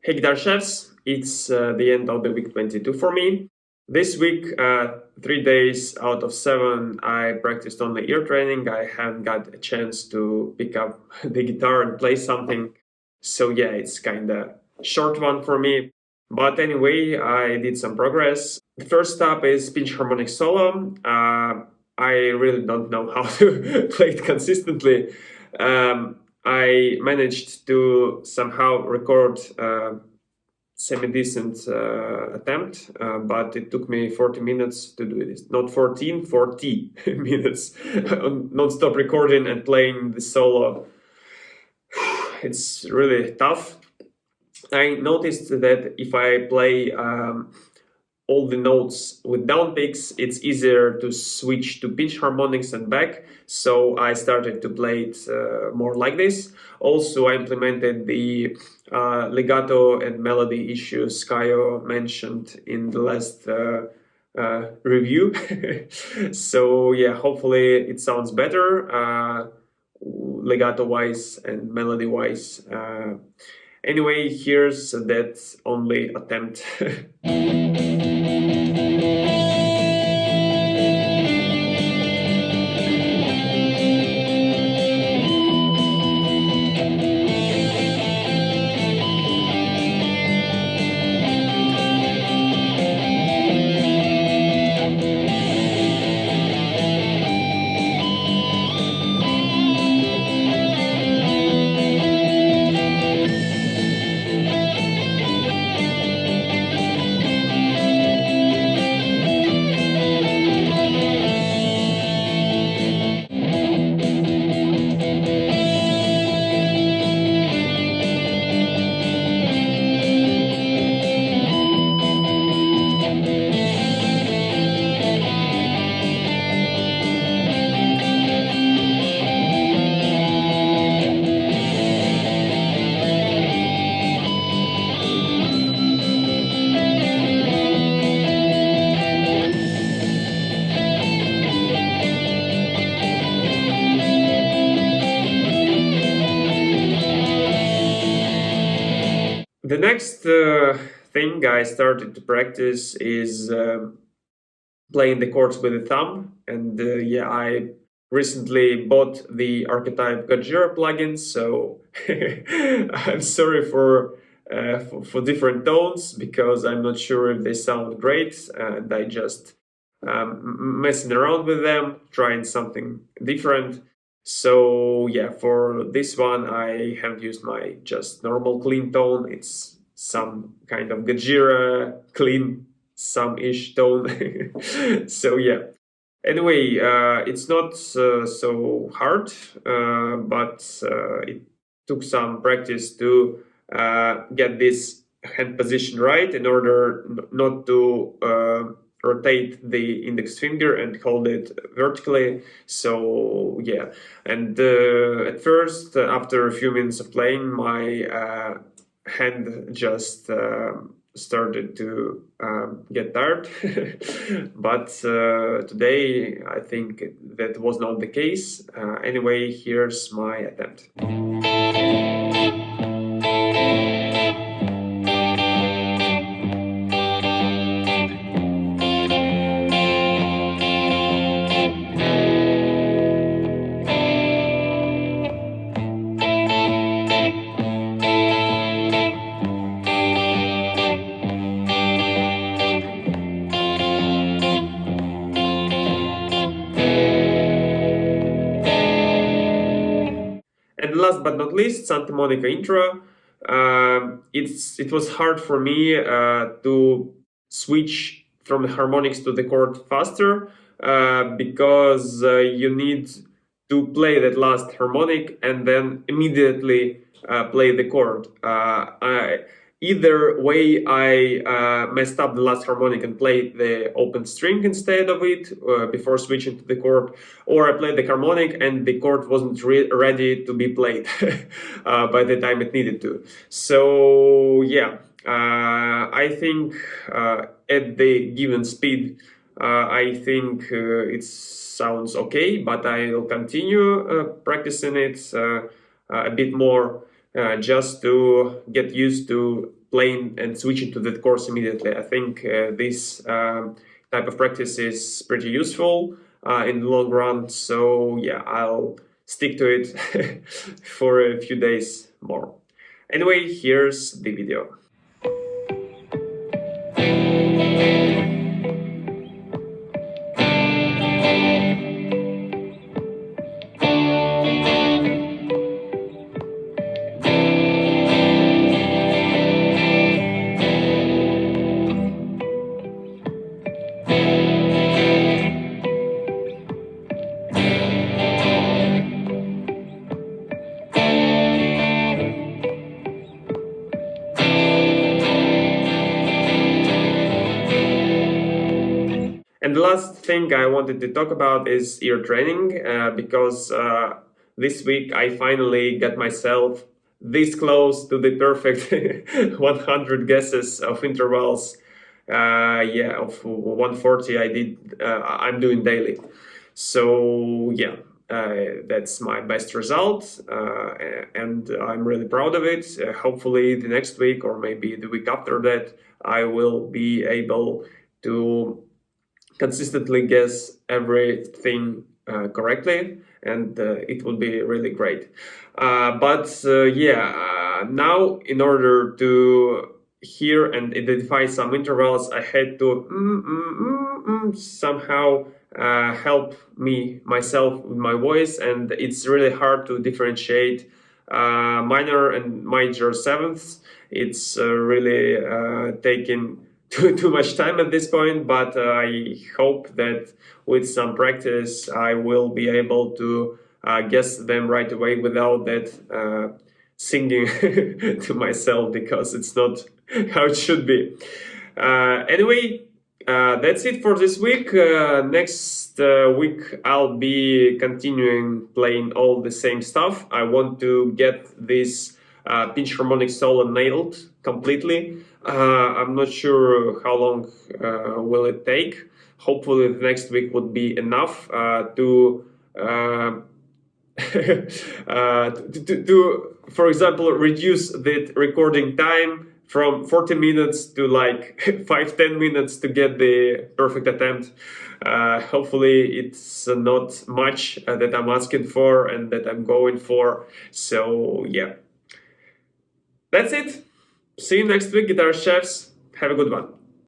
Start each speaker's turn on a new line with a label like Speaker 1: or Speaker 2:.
Speaker 1: Hey guitar chefs, it's the end of the week 22 for me. This week, 3 days out of 7, I practiced only ear training. I haven't got a chance to pick up the guitar and play something. So yeah, it's kind of short one for me. But anyway, I did some progress. The first stop is pinch harmonic solo. I really don't know how to play it consistently. I managed to somehow record semi-decent attempt, but it took me 40 minutes to do this. Not 14, 40 minutes non-stop recording and playing the solo. It's really tough. I noticed that if I play all the notes with down picks, it's easier to switch to pitch harmonics and back. So I started to play it more like this. Also, I implemented the legato and melody issues Kaio mentioned in the last review. So yeah, hopefully it sounds better legato wise and melody wise. Anyway, here's that only attempt. The next thing I started to practice is playing the chords with the thumb. And yeah, I recently bought the Archetype Gojira plugin, so I'm sorry for different tones because I'm not sure if they sound great, and I just messing around with them, trying something different. So yeah, for this one I have used my just normal clean tone. It's some kind of Gojira clean some-ish tone. So yeah. Anyway, it's not so hard, but it took some practice to get this hand position right in order not to rotate the index finger and hold it vertically. So yeah, and at first, after a few minutes of playing, my hand just started to get tired. But today I think that was not the case. Anyway, here's my attempt. And last but not least, Santa Monica intro. It was hard for me to switch from the harmonics to the chord faster because you need to play that last harmonic and then immediately play the chord. Either way, I messed up the last harmonic and played the open string instead of it before switching to the chord, or I played the harmonic and the chord wasn't ready to be played by the time it needed to. So yeah, I think at the given speed, I think it sounds okay, but I will continue practicing it a bit more just to get used to playing and switching to that chords immediately. I think this type of practice is pretty useful in the long run. So yeah, I'll stick to it for a few days more. Anyway, here's the video. And the last thing I wanted to talk about is ear training, because this week I finally got myself this close to the perfect 100 guesses of intervals. Yeah, of 140 I'm doing daily. So yeah, that's my best result, and I'm really proud of it. Hopefully the next week or maybe the week after that, I will be able to consistently guess everything correctly, and it would be really great. Now in order to hear and identify some intervals, I had to somehow help myself with my voice, and it's really hard to differentiate minor and major sevenths. It's really taking too much time at this point, but I hope that with some practice I will be able to guess them right away without that singing to myself, because it's not how it should be. Anyway, that's it for this week. Next week I'll be continuing playing all the same stuff. I want to get this pinch harmonic solo nailed completely. I'm not sure how long will it take. Hopefully the next week would be enough to for example, reduce the recording time from 40 minutes to like 5-10 minutes to get the perfect attempt. Hopefully it's not much that I'm asking for and that I'm going for. So yeah, that's it. See you next week, guitar chefs. Have a good one.